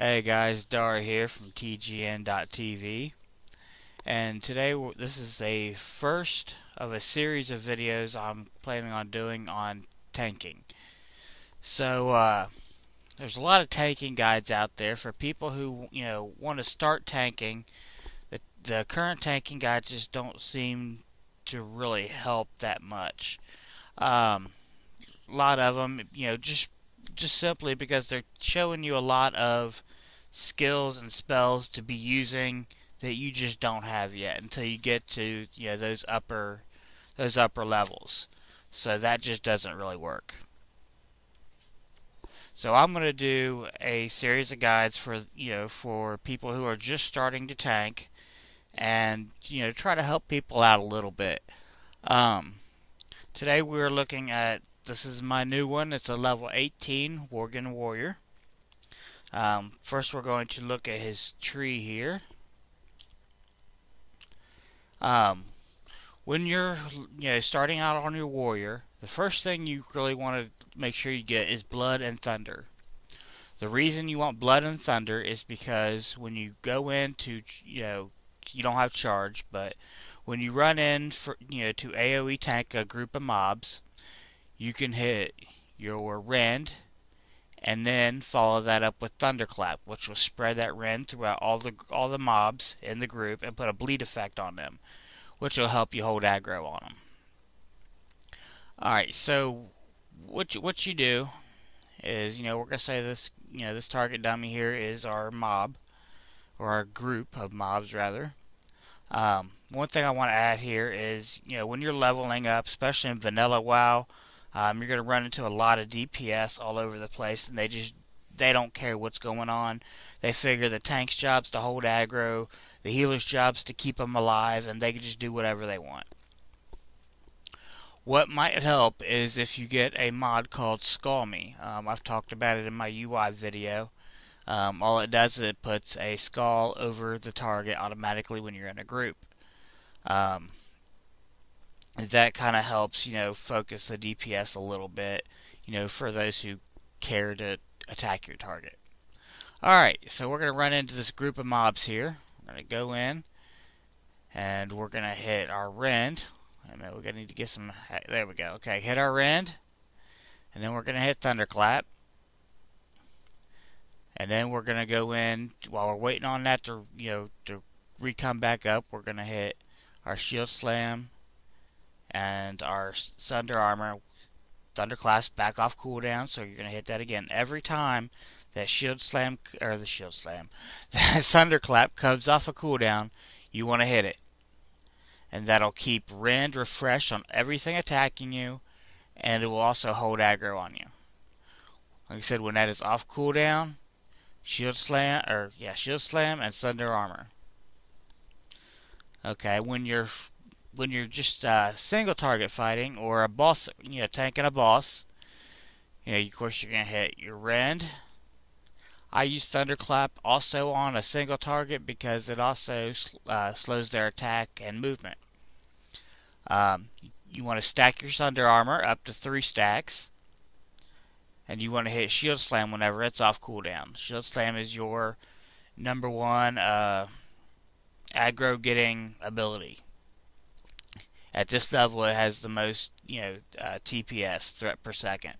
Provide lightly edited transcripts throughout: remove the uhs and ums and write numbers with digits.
Hey guys, Dar here from TGN.TV, and today this is a first of a series of videos I'm planning on doing on tanking. So there's a lot of tanking guides out there for people who want to start tanking. The current tanking guides just don't seem to really help that much. A lot of them, just simply because they're showing you a lot of skills and spells to be using that you just don't have yet until you get to those upper levels. So that just doesn't really work. So I'm going to do a series of guides for people who are just starting to tank, and try to help people out a little bit. Um, Today we're looking at, this is my new one. It's a level 18 Worgen Warrior. First we're going to look at his tree here. When you're starting out on your warrior, the first thing you really want to make sure you get is blood and thunder. The reason you want blood and thunder is because when you go into, you don't have charge, but when you run in for to AoE tank a group of mobs, you can hit your rend and then follow that up with thunderclap, which will spread that rend throughout all the mobs in the group and put a bleed effect on them, which will help you hold aggro on them. Alright, so what you do is, we're gonna say this target dummy here is our mob, or our group of mobs rather. One thing I want to add here is, when you're leveling up, especially in vanilla WoW, you're going to run into a lot of DPS all over the place, and they don't care what's going on. They figure the tank's job's to hold aggro, the healer's job's to keep them alive, and they can just do whatever they want. What might help is if you get a mod called Skull Me. I've talked about it in my UI video. All it does is it puts a skull over the target automatically when you're in a group. That kind of helps, focus the DPS a little bit, for those who care to attack your target. Alright, so we're going to run into this group of mobs here. We're going to go in, and we're going to hit our rend. I know we're going to need to get some, there we go. Okay, hit our rend, and then we're going to hit thunderclap. And then we're going to go in, while we're waiting on that to re-come back up, we're going to hit our shield slam and our thunder armor. Thunderclap's back off cooldown, so you're going to hit that again. Every time that that thunderclap comes off a cooldown, you want to hit it. And that'll keep rend refreshed on everything attacking you, and it will also hold aggro on you. Like I said, when that is off cooldown, shield slam and thunder armor. Okay, when you're just single target fighting or a boss, tanking a boss, of course you're gonna hit your rend. I use thunderclap also on a single target because it also slows their attack and movement. You want to stack your thunder armor up to 3 stacks. And you want to hit Shield Slam whenever it's off cooldown. Shield Slam is your number one aggro getting ability. At this level, it has the most TPS, threat per second.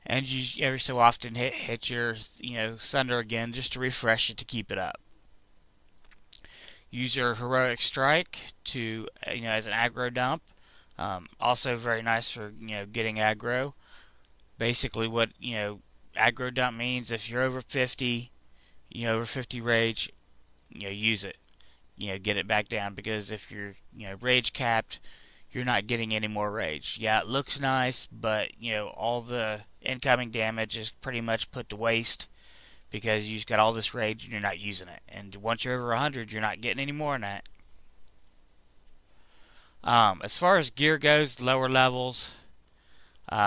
And you every so often hit your thunder again just to refresh it to keep it up. Use your heroic strike to as an aggro dump. Also very nice for getting aggro. Basically what aggro dump means, if you're over 50 over 50 rage, use it, get it back down, because if you're rage capped, you're not getting any more rage. Yeah, it looks nice, but all the incoming damage is pretty much put to waste because you just got all this rage and you're not using it, and once you're over 100 you're not getting any more than that. As far as gear goes, lower levels,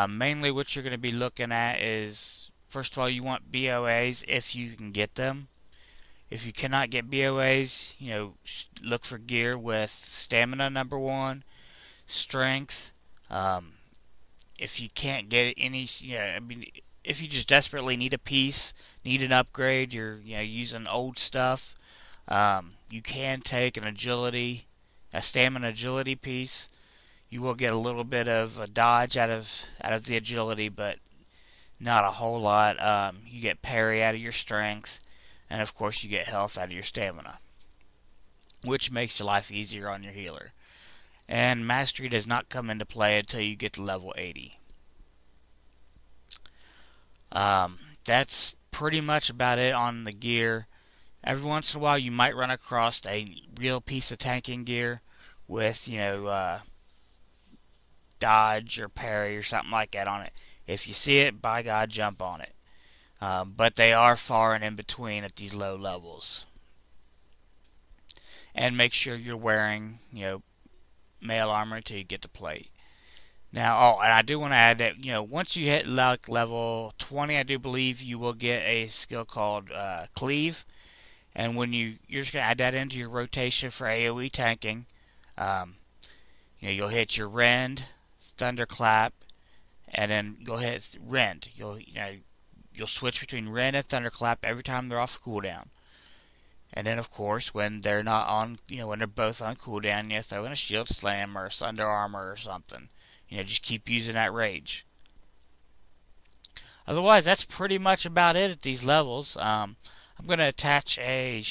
mainly what you're going to be looking at is, first of all, you want BOAs if you can get them. If you cannot get BOAs, look for gear with stamina number 1, strength. If you can't get any, if you just desperately need a piece, need an upgrade, you're using old stuff, you can take a stamina agility piece. You will get a little bit of a dodge out of the agility, but not a whole lot. You get parry out of your strength, and of course you get health out of your stamina, which makes your life easier on your healer. And mastery does not come into play until you get to level 80. That's pretty much about it on the gear. Every once in a while you might run across a real piece of tanking gear with, dodge or parry or something like that on it. If you see it, by God, jump on it. But they are far and in between at these low levels. And make sure you're wearing, mail armor until you get to plate. Now, and I do want to add that, once you hit level 20, I do believe you will get a skill called Cleave. And when you're just going to add that into your rotation for AoE tanking, you'll hit your Rend, Thunderclap, and then you'll hit Rend. You'll switch between Rend and Thunderclap every time they're off cooldown. And then, of course, when they're not on, when they're both on cooldown, you throw in a Shield Slam or a Sunder Armor or something. Just keep using that rage. Otherwise, that's pretty much about it at these levels. I'm going to attach a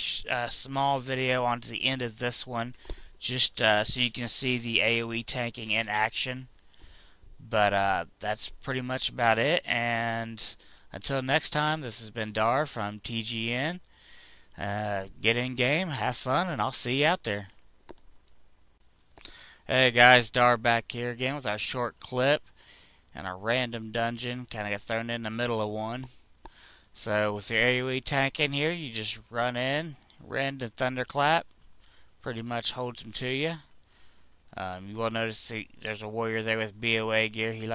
small video onto the end of this one, just so you can see the AoE tanking in action. But that's pretty much about it. And until next time, this has been Dar from TGN. Get in game, have fun, and I'll see you out there. Hey guys, Dar back here again with our short clip and a random dungeon, kind of got thrown in the middle of one. So with your AoE tank in here, you just run in, Rend and Thunderclap, pretty much holds them to you. You will notice there's a warrior there with BOA gear. He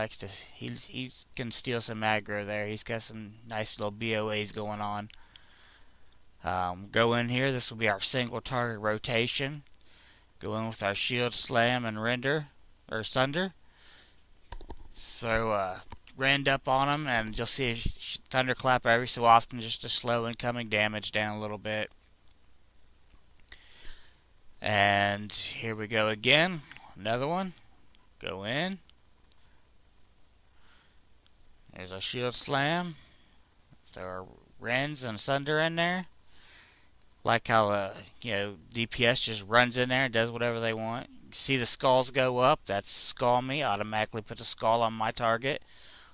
can steal some aggro there. He's got some nice little BOAs going on. Go in here, this will be our single target rotation. Go in with our Shield Slam and Sunder. Throw Rend up on him, and you'll see a Thunderclap every so often just to slow incoming damage down a little bit. And here we go again. Another one. Go in. There's a Shield Slam. Throw our Rends and Sunder in there. Like how, DPS just runs in there and does whatever they want. See the skulls go up. That's Skull Me. Automatically puts a skull on my target.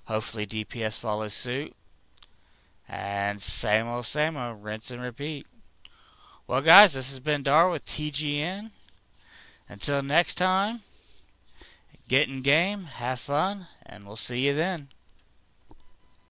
Hopefully DPS follows suit. And same old, rinse and repeat. Well, guys, this has been Dar with TGN. Until next time, get in game, have fun, and we'll see you then.